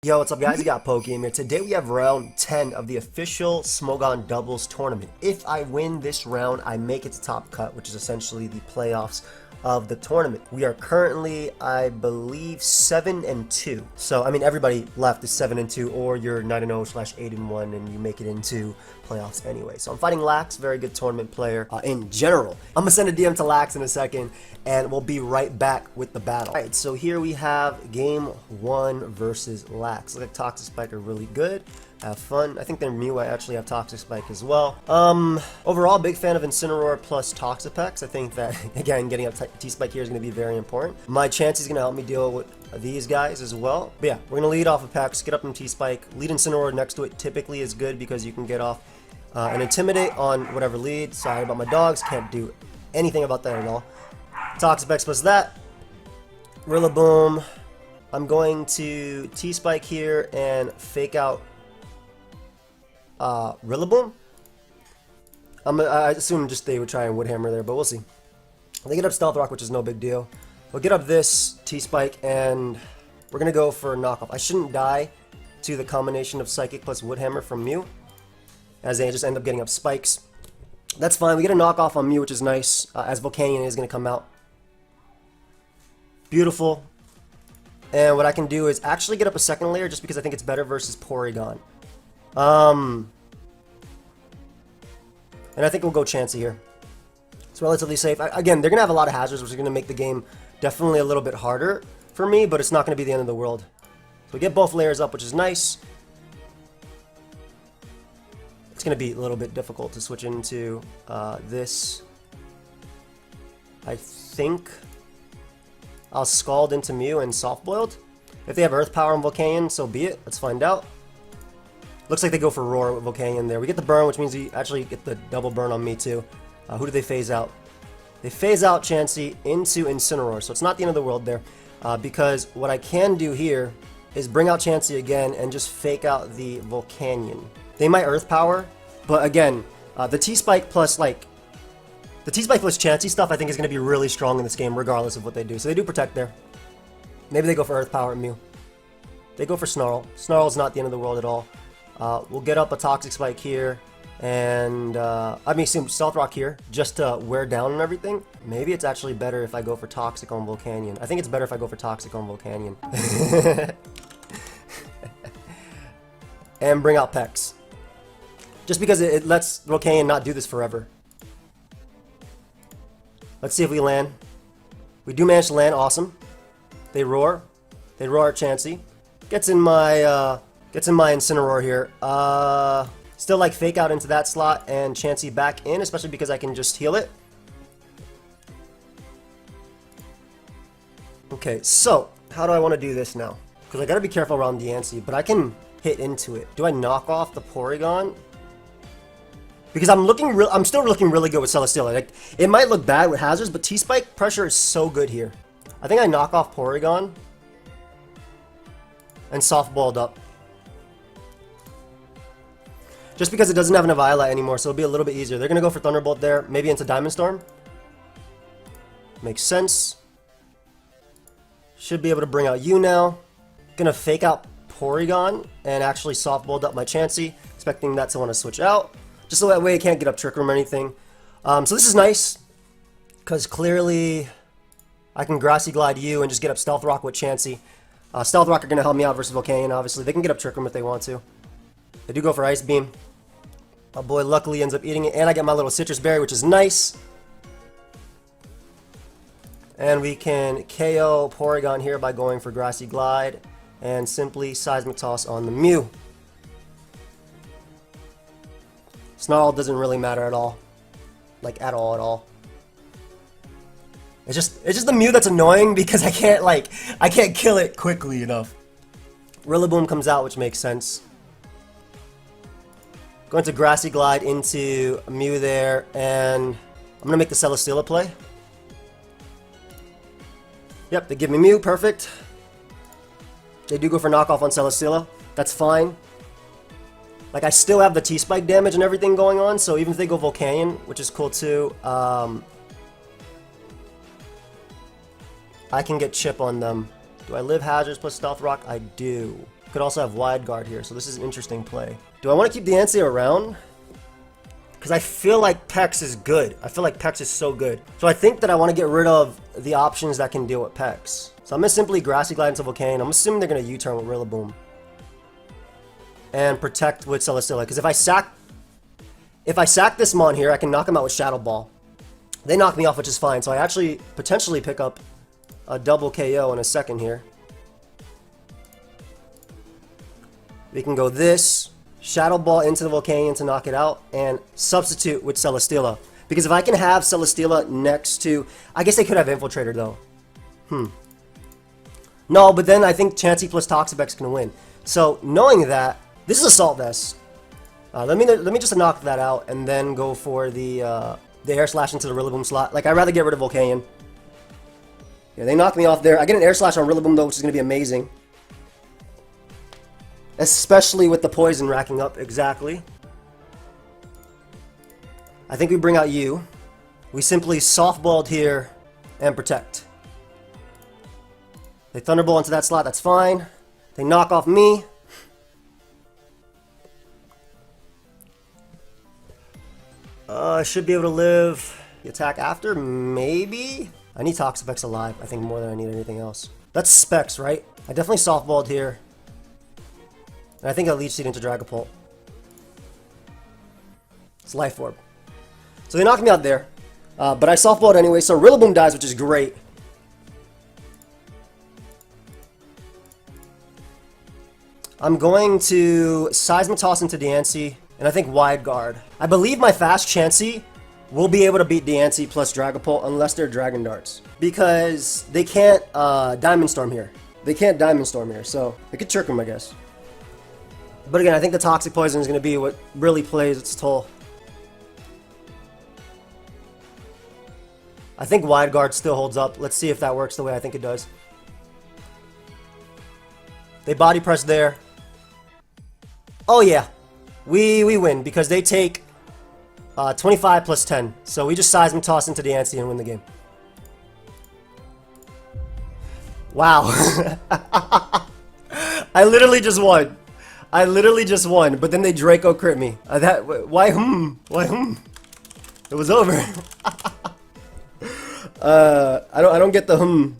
Yo, what's up guys? We got Pokeaim here. Today we have round 10 of the official Smogon doubles tournament. If I win this round, I make it to top cut, which is essentially the playoffs of the tournament. We are currently, I believe, 7-2. So, I mean, everybody left is 7-2, or you're 9-0/8-1, and you make it into playoffs anyway. So I'm fighting Lax, very good tournament player in general. I'm gonna send a DM to Lax in a second, and we'll be right back with the battle. All right, so here we have game 1 versus Lax. Look like Toxic Spike are really good. Have fun. I think they're Mew. I actually have Toxic Spike as well. Overall, big fan of Incineroar plus Toxapex. I think that, again, getting up T-Spike here is going to be very important. My chance is going to help me deal with these guys as well. But yeah, we're going to lead off of Pex, get up in T-Spike. Lead Incineroar next to it typically is good because you can get off and Intimidate on whatever lead. Sorry about my dogs. Can't do anything about that at all. Toxapex plus that. Rillaboom. I'm going to T-Spike here and fake out Rillaboom. I assume just they would try and Wood Hammer there, but we'll see. They get up Stealth Rock, which is no big deal. We'll get up this T-Spike, and we're going to go for a knockoff. I shouldn't die to the combination of Psychic plus Wood Hammer from Mew, as they just end up getting up Spikes. That's fine. We get a knockoff on Mew, which is nice, as Volcanion is going to come out. Beautiful. And what I can do is actually get up a second layer, just because I think it's better versus Porygon. And I think we'll go Chansey here. It's relatively safe. Again, they're going to have a lot of hazards, which is going to make the game definitely a little bit harder for me, but it's not going to be the end of the world. So we get both layers up, which is nice. It's going to be a little bit difficult to switch into this. I think I'll Scald into Mew and Soft Boiled. If they have Earth Power on Volcanion, so be it. Let's find out. Looks like they go for Roar with Volcanion there. We get the burn, which means we actually get the double burn on me too. Who do they phase out? They phase out Chansey into Incineroar, so it's not the end of the world there. Because what I can do here is bring out Chansey again and just fake out the Volcanion. They might Earth Power, but again, the T-Spike plus the T-Spike plus Chansey stuff I think is going to be really strong in this game regardless of what they do. So they do Protect there. Maybe they go for Earth Power at Mew. They go for Snarl. Snarl's not the end of the world at all. We'll get up a Toxic Spike here, and I mean, Stealth Rock here, just to wear down and everything. Maybe it's actually better if I go for Toxic on Volcanion. I think it's better if I go for Toxic on Volcanion. And bring out Pex. Just because it lets Volcanion not do this forever. Let's see if we land. We do manage to land, awesome. They roar. They roar at Chansey. Gets in my Incineroar here. Still like fake out into that slot and Chansey back in, especially because I can just heal it. Okay, so how do I want to do this now? Because I gotta be careful around Diancie, but I can hit into it. Do I knock off the Porygon? Because I'm still looking really good with Celesteela. Like, it might look bad with hazards, but T-Spike pressure is so good here. I think I knock off Porygon and soft-balled up. Just because it doesn't have an Violet anymore, so it'll be a little bit easier. They're going to go for Thunderbolt there, maybe into Diamond Storm. Makes sense. Should be able to bring out you now. Gonna fake out Porygon and actually soft-balled up my Chansey, expecting that to want to switch out. Just so that way it can't get up Trick Room or anything. So this is nice, because clearly I can Grassy Glide you and just get up Stealth Rock with Chansey. Stealth Rock are going to help me out versus Volcanion, obviously. They can get up Trick Room if they want to. They do go for Ice Beam. My boy luckily ends up eating it, and I get my little Citrus Berry, which is nice. And we can KO Porygon here by going for Grassy Glide and simply Seismic Toss on the Mew. Snarl doesn't really matter at all. Like, at all. It's just the Mew that's annoying because I can't kill it quickly enough. Rillaboom comes out, which makes sense. Going to Grassy Glide into Mew there, and I'm gonna make the Celesteela play. Yep, they give me Mew, perfect. They do go for knockoff on Celesteela. That's fine. Like, I still have the T-Spike damage and everything going on, so even if they go Volcanion, which is cool too, I can get Chip on them. Do I live Hazards plus Stealth Rock? I do. Could also have wide guard here, so this is an interesting play. Do I want to keep Diancie around? Because I feel like Pex is good. I feel like Pex is so good. So I think that I want to get rid of the options that can deal with Pex. So I'm going to simply Grassy Glide into Volcane. I'm assuming they're going to U-turn with Rillaboom. And protect with Celesteela. Because if I sack this Mon here, I can knock him out with Shadow Ball. They knock me off, which is fine. So I actually potentially pick up a double KO in a second here. We can go this, Shadow Ball into the Volcanion to knock it out, and substitute with Celesteela. Because if I can have Celesteela next to... I guess they could have Infiltrator, though. No, but then I think Chansey plus Toxapex can win. So, knowing that, this is Assault Vest. Let me just knock that out, and then go for the Air Slash into the Rillaboom slot. Like, I'd rather get rid of Volcanion. Yeah, they knock me off there. I get an Air Slash on Rillaboom, though, which is going to be amazing. Especially with the poison racking up, exactly. I think we bring out you. We simply softballed here and protect. They Thunderbolt into that slot, that's fine. They knock off me. I should be able to live the attack after, maybe? I need Toxapex alive, I think, more than I need anything else. That's Specs, right? I definitely softballed here. And I think I'll Leech Seed into Dragapult. It's Life Orb. So they knocked me out there. But I softballed anyway, so Rillaboom dies, which is great. I'm going to Seismitoss into Diancie, and I think Wide Guard. I believe my fast Chansey will be able to beat Diancie plus Dragapult unless they're Dragon Darts. Because they can't Diamond Storm here. They can't Diamond Storm here, so they could trick him, I guess. But again, I think the Toxic Poison is going to be what really plays its toll. I think Wide Guard still holds up. Let's see if that works the way I think it does. They body press there. Oh yeah, we win because they take 25 plus 10. So we just Seismitoss into Diancie and win the game. Wow. I literally just won. I literally just won, but then they Draco crit me. Why? It was over. I don't get the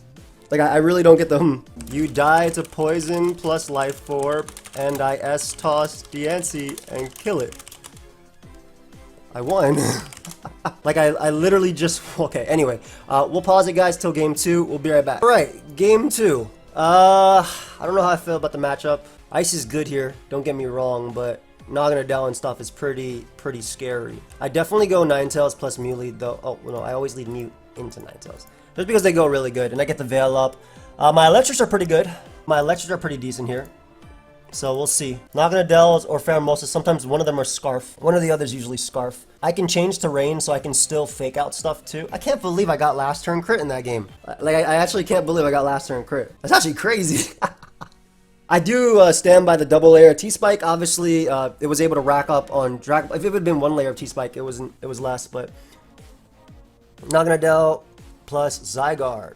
Like I really don't get the You die to Poison plus Life Orb, and I S-toss Diancie and kill it. I won. Like I literally just... Okay, anyway. We'll pause it, guys, till game 2. We'll be right back. Alright, game 2. I don't know how I feel about the matchup. Ice is good here, don't get me wrong, but Naganadel and stuff is pretty scary. I definitely go Ninetales plus Mew lead, though. Oh, no, I always lead Mew into Ninetales. Just because they go really good, and I get the Veil up. My Electrics are pretty good. My Electrics are pretty decent here. So we'll see. Naganadels or Pheromosa, sometimes one of them are Scarf. One of the others usually Scarf. I can change to Rain so I can still fake out stuff too. I can't believe I got last turn crit in that game. Like, I actually can't believe I got last turn crit. That's actually crazy. I do stand by the double layer T-Spike. Obviously, it was able to rack up on Dragon. If it had been one layer of T-Spike, it was less, but Naganadel plus Zygarde.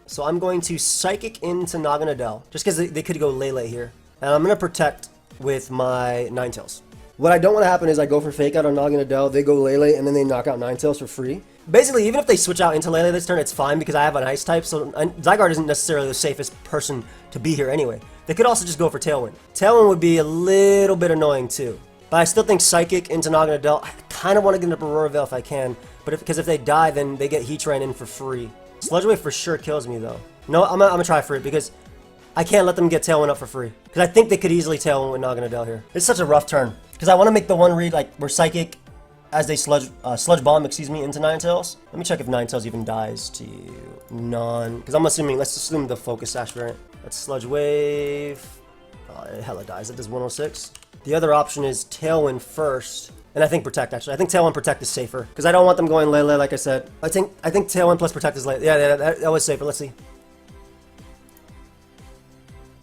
So I'm going to Psychic into Naganadel, just because they could go Lele here. And I'm going to protect with my Ninetales. What I don't want to happen is I go for Fake Out on Naganadel, they go Lele, and then they knock out Ninetales for free. Basically, even if they switch out into Lele this turn, it's fine because I have an Ice type, so Zygarde isn't necessarily the safest person to be here anyway. They could also just go for Tailwind. Tailwind would be a little bit annoying too. But I still think Psychic into Naganadel. I kind of want to get into Aurora Veil if I can, but because if they die, then they get Heatran in for free. Sludge Wave for sure kills me though. No, I'm gonna try for it because I can't let them get Tailwind up for free. Because I think they could easily Tailwind with Naganadel here. It's such a rough turn. Because I want to make the one read like we're Psychic as they Sludge Bomb, excuse me, into Ninetales. Let me check if Ninetales even dies to none. Because I'm assuming, let's assume the Focus Sash variant. That's Sludge Wave. It hella dies. That does 106. The other option is Tailwind first. And I think Protect, actually. I think Tailwind Protect is safer. Because I don't want them going Lele, like I said. I think Tailwind plus Protect is Lele. Yeah, that was safer. Let's see.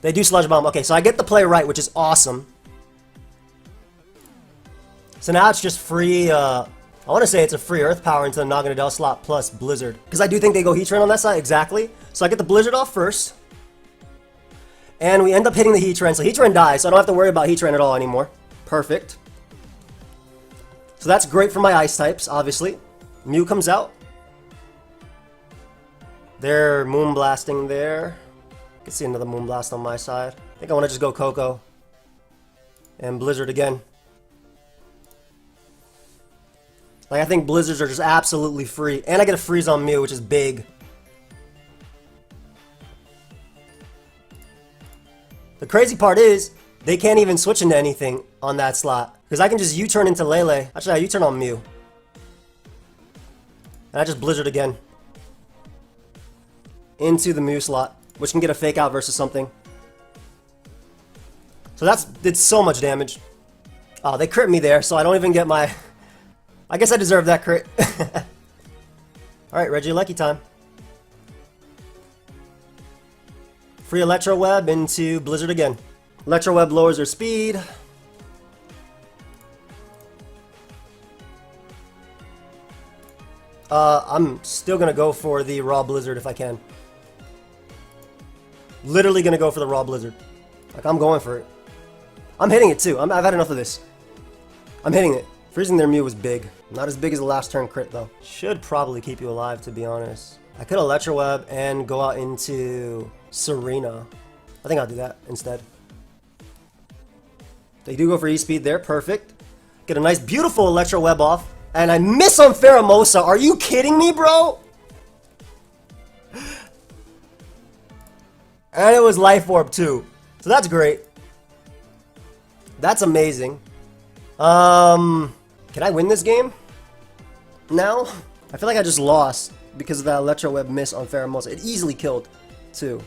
They do Sludge Bomb. Okay, so I get the play right, which is awesome. So now it's just free, I want to say it's a free Earth Power into the Naganadel slot plus Blizzard. Because I do think they go Heatran on that side, exactly. So I get the Blizzard off first. And we end up hitting the Heatran, so Heatran dies, so I don't have to worry about Heatran at all anymore. Perfect. So that's great for my ice types, obviously. Mew comes out. They're Moonblasting there. You can see another Moonblast on my side. I think I want to just go Coco. And Blizzard again. Like, I think Blizzards are just absolutely free. And I get a freeze on Mew, which is big. The crazy part is, they can't even switch into anything on that slot. Because I can just U-turn into Lele. Actually, I U-turn on Mew. And I just Blizzard again. Into the Mew slot, which can get a fake out versus something. So that's did so much damage. Oh, they crit me there, so I don't even get my... I guess I deserve that crit. Alright, Regieleki time. Free Electro Web into Blizzard again. Electro Web lowers their speed. I'm still gonna go for the Raw Blizzard if I can. Literally gonna go for the Raw Blizzard. Like, I'm going for it. I'm hitting it too. I've had enough of this. I'm hitting it. Freezing their Mew was big. Not as big as the last turn crit though. Should probably keep you alive, to be honest. I could Electro Web and go out into Serena. I think I'll do that instead. They do go for E-Speed there. Perfect. Get a nice, beautiful Electro Web off. And I miss on Pheromosa. Are you kidding me, bro? And it was Life Orb too. So that's great. That's amazing. Can I win this game? Now? I feel like I just lost because of that Electro Web miss on Pheromosa. It easily killed, too.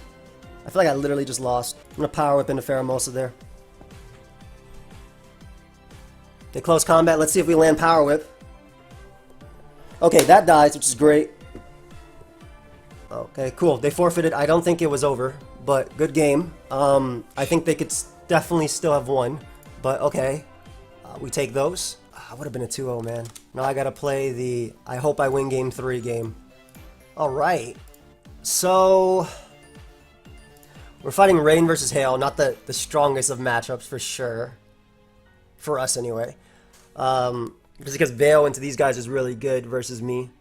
I feel like I literally just lost. I'm gonna Power Whip into Pheromosa there. They close combat. Let's see if we land Power Whip. Okay, that dies, which is great. Okay, cool. They forfeited. I don't think it was over, but good game. I think they could definitely still have won, but okay. We take those. Would have been a 2-0, man. Now I gotta play the I hope I win game 3 game. Alright. So... we're fighting Rain versus Hail. Not the strongest of matchups for sure. For us anyway. Just because Veil into these guys is really good versus me.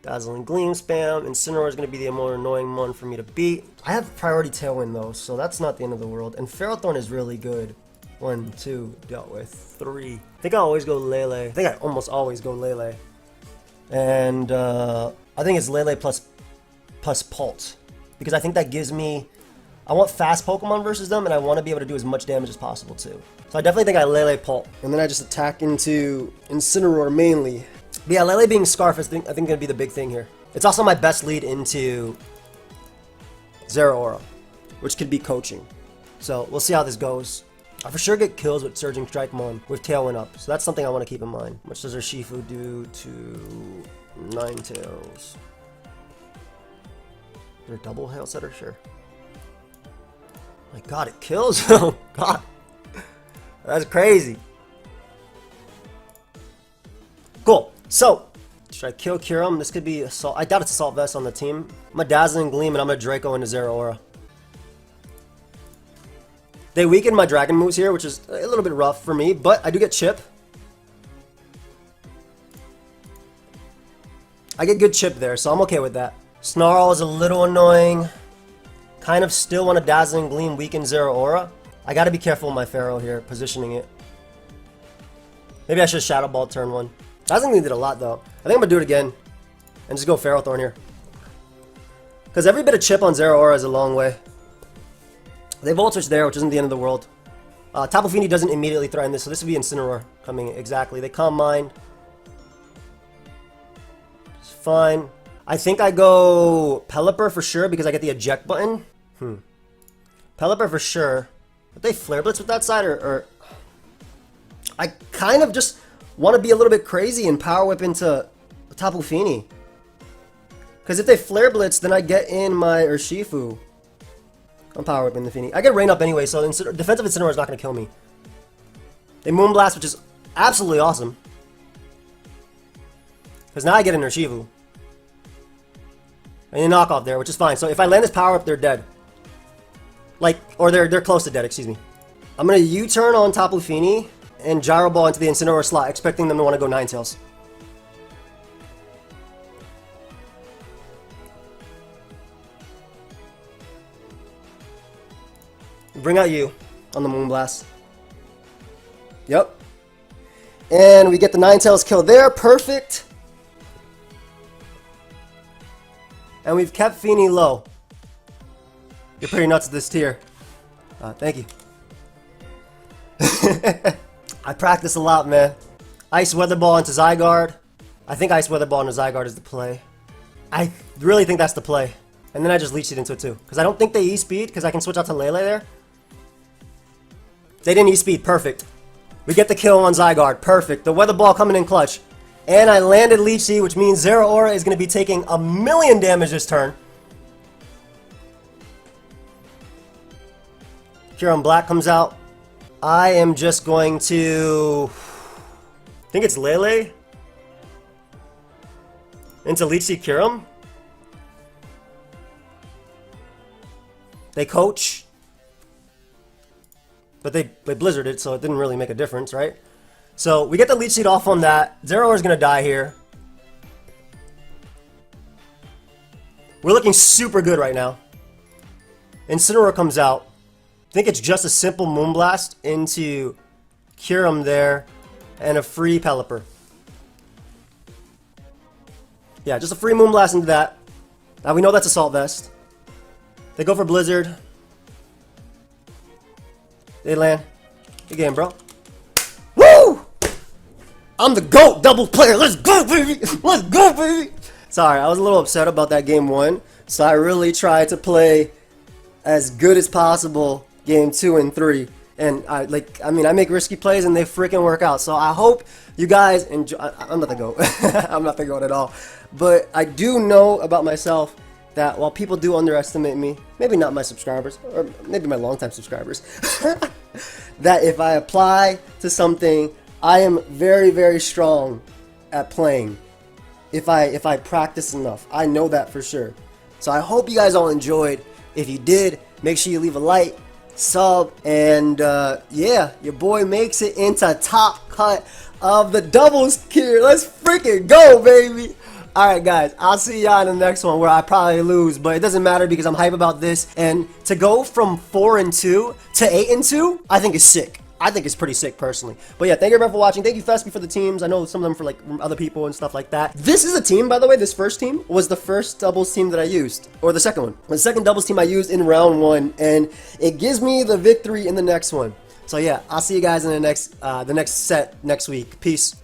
Dazzling Gleam spam. Incineroar is going to be the more annoying one for me to beat. I have priority Tailwind though, so that's not the end of the world. And Ferrothorn is really good. 1, 2, dealt with. 3. I think I always go Lele. I think I almost always go Lele. And I think it's Lele plus Pult. Because I think that gives me... I want fast Pokemon versus them, and I want to be able to do as much damage as possible too. So I definitely think I Lele Pult. And then I just attack into Incineroar mainly. But yeah, Lele being Scarf is I think going to be the big thing here. It's also my best lead into Zeraora, which could be coaching. So we'll see how this goes. I for sure get kills with Surging Strike Mon with Tailwind up, so that's something I want to keep in mind. How much does Urshifu do to Ninetales? Is there a double Hail Setter? Sure. My god, it kills! Oh god! That's crazy! Cool, so, should I kill Kyurem? This could be Assault. I doubt it's Assault Vest on the team. I'm a Dazzling Gleam and I'm a Draco into Zeraora. They weaken my Dragon moves here, which is a little bit rough for me, but I do get Chip. I get good Chip there, so I'm okay with that. Snarl is a little annoying. Kind of still want a Dazzling Gleam weaken Zeraora. I gotta be careful with my Pharaoh here, positioning it. Maybe I should Shadow Ball turn 1. Dazzling Gleam did a lot though. I think I'm gonna do it again. And just go Ferrothorn here. Because every bit of Chip on Zeraora is a long way. They Volt Switch there, which isn't the end of the world. Tapu Fini doesn't immediately threaten this, so this would be Incineroar coming exactly. They Calm Mind. It's fine. I think I go Pelipper for sure because I get the eject button. Pelipper for sure. But they Flare Blitz with that side or... I kind of just want to be a little bit crazy and Power Whip into Tapu Fini. Because if they Flare Blitz, then I get in my Urshifu. I'm Power Whipping the Fini. I get Rain Up anyway, so defensive Incineroar is not going to kill me. They Moonblast, which is absolutely awesome. Because now I get an Urshifu. And a knockoff there, which is fine. So if I land this Power Up, they're dead. Like, or they're close to dead, excuse me. I'm gonna U-turn on top Lufini and Gyro Ball into the Incineroar slot, expecting them to want to go Ninetales. Bring out you on the Moonblast. Yep. And we get the Ninetales kill there. Perfect. And we've kept Feeny low. You're pretty nuts at this tier. Thank you. I practice a lot, man. Ice Weather Ball into Zygarde. I think Ice Weather Ball into Zygarde is the play. I really think that's the play. And then I just Leech Seed into it too. Because I don't think they E-Speed, because I can switch out to Lele there. They didn't E-Speed. Perfect. We get the kill on Zygarde. Perfect. The Weather Ball coming in clutch. And I landed Leech Seed, which means Zeraora is going to be taking 1,000,000 damage this turn. Kyurem Black comes out. I am just going to... I think it's Lele. Into Leech Seed Kyurem. They coach. But they blizzarded, so it didn't really make a difference, right? So we get the Leech Seed off on that. Zeraora is going to die here. We're looking super good right now. Incineroar comes out. I think it's just a simple Moonblast into Kyurem there and a free Pelipper. Yeah, just a free Moonblast into that. Now we know that's Assault Vest. They go for Blizzard. They land. Good game, bro. Woo! I'm the GOAT double player. Let's go, baby! Let's go, baby! Sorry, I was a little upset about that game 1. So I really tried to play as good as possible game 2 and 3. And I make risky plays and they freaking work out. So I hope you guys enjoy. I'm not the GOAT. I'm not the GOAT at all. But I do know about myself that while people do underestimate me, maybe not my subscribers, or maybe my longtime subscribers, that if I apply to something, I am very, very strong at playing. If I practice enough, I know that for sure. So I hope you guys all enjoyed. If you did, make sure you leave a like, sub, and yeah, your boy makes it into top cut of the doubles tier. Let's freaking go, baby! Alright guys, I'll see y'all in the next one where I probably lose, but it doesn't matter because I'm hype about this. And to go from 4-2 to 8-2, I think is sick. I think it's pretty sick personally. But yeah, thank you everyone for watching. Thank you Fesby for the teams. I know some of them for like other people and stuff like that. This is a team, by the way. This first team was the first doubles team that I used, or the second one. The second doubles team I used in round 1, and it gives me the victory in the next one. So yeah, I'll see you guys in the next set next week. Peace.